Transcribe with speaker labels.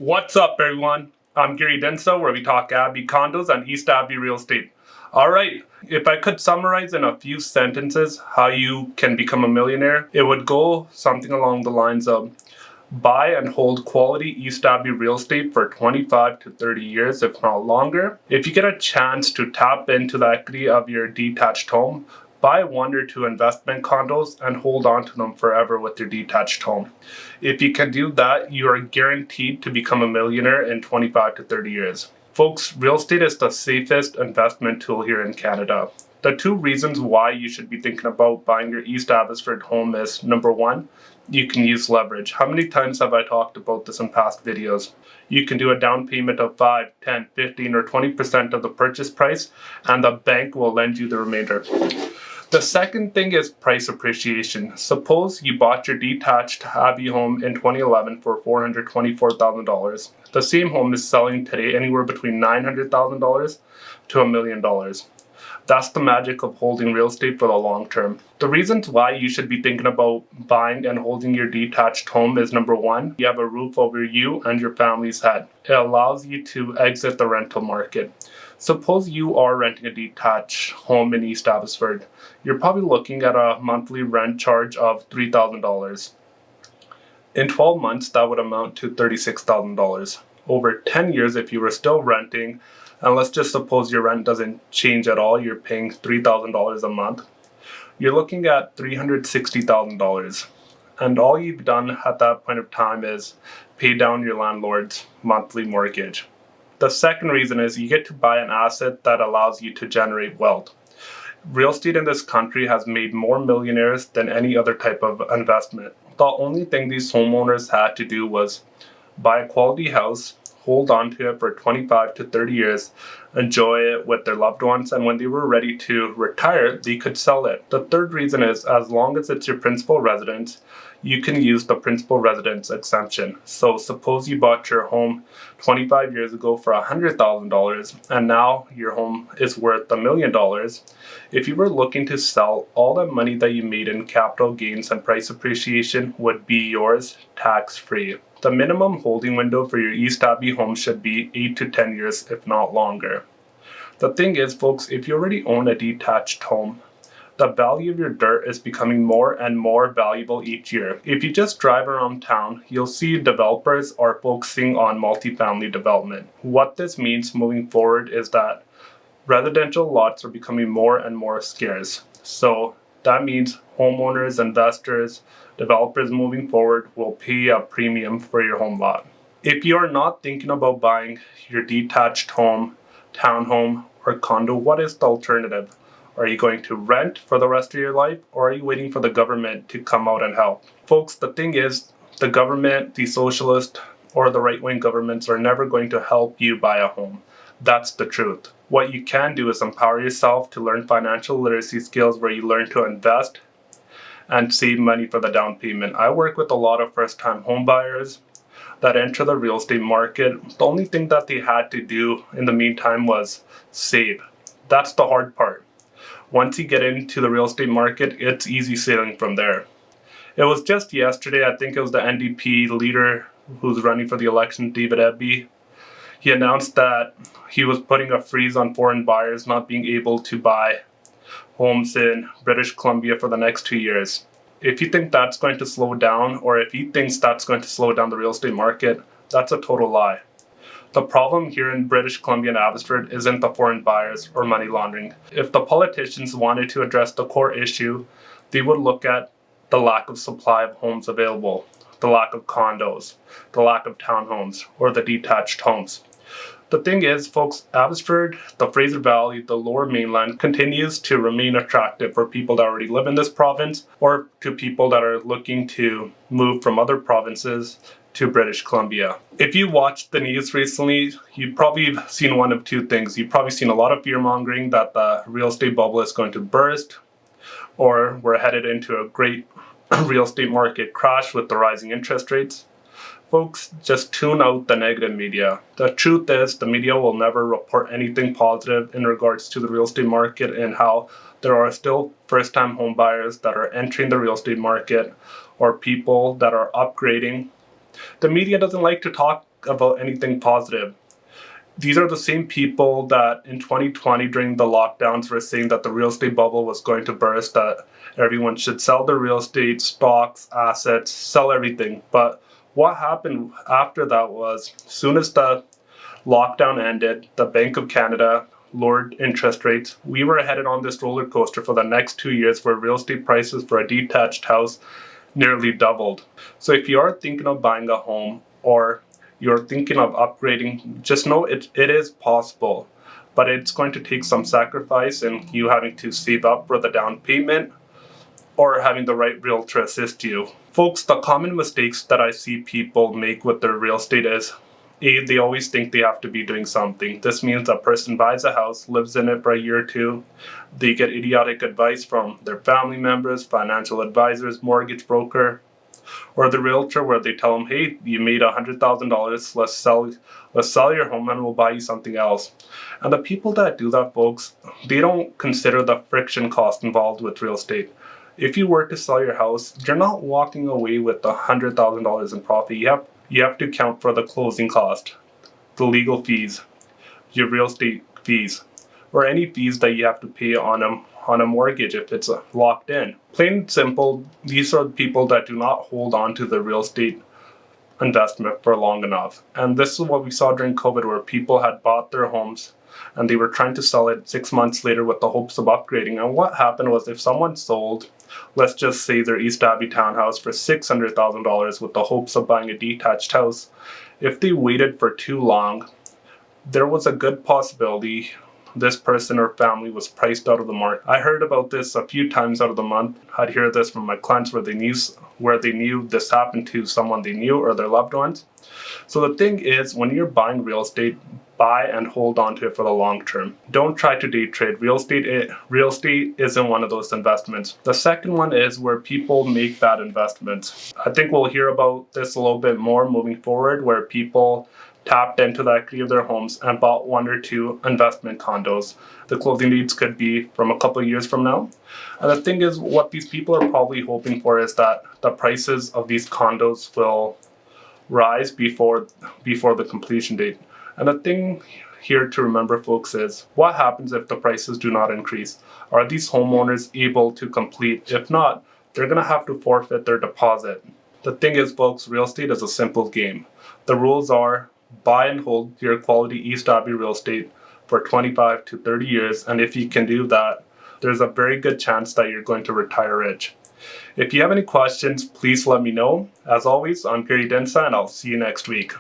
Speaker 1: What's up, everyone? I'm Gary Dhindsa, where we talk Abbey condos and East Abbey real estate. All right, if I could summarize in a few sentences how you can become a millionaire, it would go something along the lines of buy and hold quality East Abbey real estate for 25 to 30 years, if not longer. If you get a chance to tap into the equity of your detached home, buy 1 or 2 investment condos and hold on to them forever with your detached home. If you can do that, you are guaranteed to become a millionaire in 25 to 30 years. Folks, real estate is the safest investment tool here in Canada. The 2 reasons why you should be thinking about buying your East Abbotsford home is, number 1, you can use leverage. How many times have I talked about this in past videos? You can do a down payment of 5, 10, 15, or 20% of the purchase price, and the bank will lend you the remainder. The second thing is price appreciation. Suppose you bought your detached Abbey home in 2011 for $424,000. The same home is selling today anywhere between $900,000 to $1 million. That's the magic of holding real estate for the long term. The reasons why you should be thinking about buying and holding your detached home is, number 1, you have a roof over you and your family's head. It allows you to exit the rental market. Suppose you are renting a detached home in East Abbotsford. You're probably looking at a monthly rent charge of $3,000. In 12 months, that would amount to $36,000. Over 10 years, if you were still renting, and let's just suppose your rent doesn't change at all, you're paying $3,000 a month, you're looking at $360,000. And all you've done at that point of time is pay down your landlord's monthly mortgage. The second reason is you get to buy an asset that allows you to generate wealth. Real estate in this country has made more millionaires than any other type of investment. The only thing these homeowners had to do was buy a quality house, hold on to it for 25 to 30 years, enjoy it with their loved ones, and when they were ready to retire, they could sell it. The third reason is, as long as it's your principal residence, you can use the principal residence exemption. So suppose you bought your home 25 years ago for $100,000 and now your home is worth $1 million. If you were looking to sell, all the money that you made in capital gains and price appreciation would be yours tax-free. The minimum holding window for your East Abbey home should be 8 to 10 years, if not longer. The thing is, folks, if you already own a detached home, the value of your dirt is becoming more and more valuable each year. If you just drive around town, you'll see developers are focusing on multifamily development. What this means moving forward is that residential lots are becoming more and more scarce. So that means homeowners, investors, developers moving forward will pay a premium for your home lot. If you are not thinking about buying your detached home, townhome, or condo, what is the alternative? Are you going to rent for the rest of your life, or are you waiting for the government to come out and help? Folks, the thing is, the government, the socialist, or the right-wing governments are never going to help you buy a home. That's the truth. What you can do is empower yourself to learn financial literacy skills where you learn to invest and save money for the down payment. I work with a lot of first-time home buyers that enter the real estate market. The only thing that they had to do in the meantime was save. That's the hard part. Once you get into the real estate market, it's easy sailing from there. It was just yesterday, I think it was the NDP leader who's running for the election, David Vybe. He announced that he was putting a freeze on foreign buyers not being able to buy homes in British Columbia for the next 2 years. If you think that's going to slow down, or if he thinks that's going to slow down the real estate market, that's a total lie. The problem here in British Columbia and Abbotsford isn't the foreign buyers or money laundering. If the politicians wanted to address the core issue, they would look at the lack of supply of homes available, the lack of condos, the lack of townhomes, or the detached homes. The thing is, folks, Abbotsford, the Fraser Valley, the Lower Mainland continues to remain attractive for people that already live in this province or to people that are looking to move from other provinces to British Columbia. If you watched the news recently, you've probably seen one of 2 things. You've probably seen a lot of fear-mongering that the real estate bubble is going to burst, or we're headed into a great real estate market crash with the rising interest rates. Folks, just tune out the negative media. The truth is, the media will never report anything positive in regards to the real estate market and how there are still first-time home buyers that are entering the real estate market or people that are upgrading. The media doesn't like to talk about anything positive. These are the same people that in 2020 during the lockdowns were saying that the real estate bubble was going to burst, that everyone should sell their real estate, stocks, assets, sell everything. But what happened after that was, as soon as the lockdown ended, the Bank of Canada lowered interest rates. We were headed on this roller coaster for the next 2 years where real estate prices for a detached house nearly doubled. So if you are thinking of buying a home or you're thinking of upgrading, just know it is possible. But it's going to take some sacrifice and you having to save up for the down payment or having the right realtor assist you. Folks, the common mistakes that I see people make with their real estate is, A, they always think they have to be doing something. This means a person buys a house, lives in it for a year or two, they get idiotic advice from their family members, financial advisors, mortgage broker, or the realtor where they tell them, hey, you made $100,000, let's sell your home and we'll buy you something else. And the people that do that, folks, they don't consider the friction cost involved with real estate. If you were to sell your house, you're not walking away with $100,000 in profit. You have to account for the closing cost, the legal fees, your real estate fees, or any fees that you have to pay on a mortgage if it's locked in. Plain and simple, these are people that do not hold on to the real estate investment for long enough. And this is what we saw during COVID, where people had bought their homes and they were trying to sell it 6 months later with the hopes of upgrading. And what happened was, if someone sold, let's just say, their East Abbey townhouse for $600,000 with the hopes of buying a detached house, if they waited for too long, there was a good possibility this person or family was priced out of the market. I heard about this a few times out of the month. I'd hear this from my clients where they knew this happened to someone they knew or their loved ones. So the thing is, when you're buying real estate, buy and hold on to it for the long term. Don't try to day trade. Real estate isn't one of those investments. The second one is where people make bad investments. I think we'll hear about this a little bit more moving forward, where people tapped into the equity of their homes and bought 1 or 2 investment condos. The closing dates could be from a couple of years from now. And the thing is, what these people are probably hoping for is that the prices of these condos will rise before the completion date. And the thing here to remember, folks, is what happens if the prices do not increase? Are these homeowners able to complete? If not, they're going to have to forfeit their deposit. The thing is, folks, real estate is a simple game. The rules are buy and hold your quality East Abbey real estate for 25 to 30 years. And if you can do that, there's a very good chance that you're going to retire rich. If you have any questions, please let me know. As always, I'm Gary Dhindsa, and I'll see you next week.